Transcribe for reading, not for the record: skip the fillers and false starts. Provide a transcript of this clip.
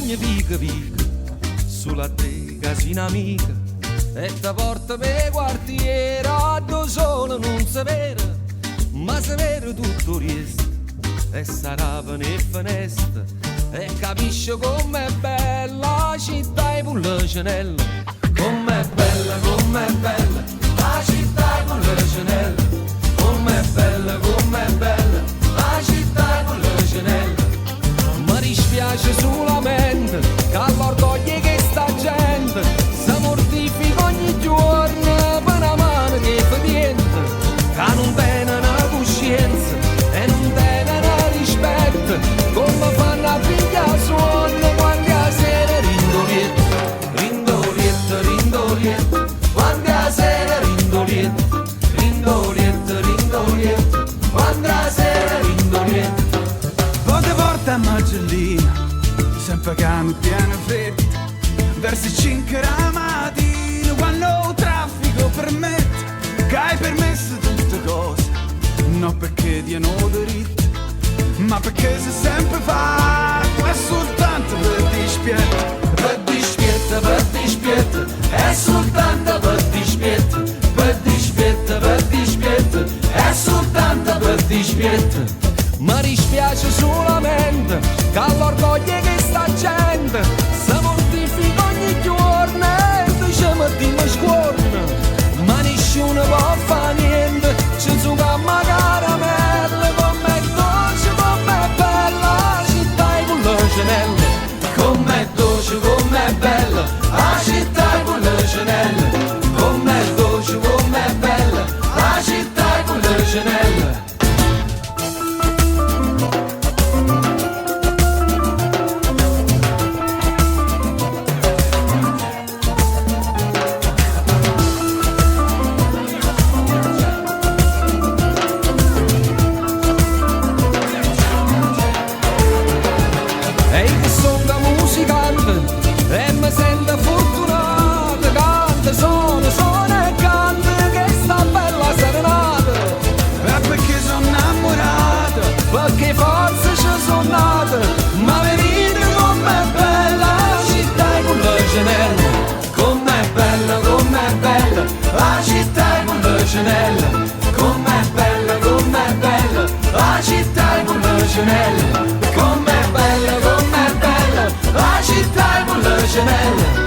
ogni vica vica, sulla te casina amica, e ti porta per quartiere, dove solo non si vede, ma si vede tutto riesce, e sarà per finestre, e capisci com'è bella la città e con le cenelle, com'è bella la città e con le cenelle, com'è bella la città e con le cenelle. Mi dispiace solamente che all'orgoglio che sta gente si mortifica ogni giorno per una mano che fa niente, che non tiene una coscienza e non tiene una rispetto, come fanno a pigliare suono quando a sera rindolietta, quando a sera rindolietta, quando a sera rindolietta. Poi ti porta a Magellina, sempre che mi tiene freddo, verso 5 la mattina, quando il traffico permette, che hai permesso tutte cose, non perché diano diritto, ma perché si sempre fatto, è soltanto per dispietto. Per dispietto, è soltanto per dispietto, è soltanto per dispietto. Mi dispiace solamente che all'orgoglio che sta gente si mortifica ogni giorno e diciamo di me scorna, ma nessuno può fare niente, ci succhiamo caramelle, com'è dolce, com'è bella la città e con le cenelle, com'è dolce, com'è bella la città e con le cenelle, com'è dolce, com'è bella la città e con le cenelle. E io sono da musicante e mi sento fortunato, canto, suono e canto che sta bella serenata. E perché sono innamorato, Perché forse ci sono nato, ma venite com'è bella la città e con le cenelle, com'è bella la città e con le cenelle, com'è bella la città e con le cenelle, com'è bella la città e con le cenelle.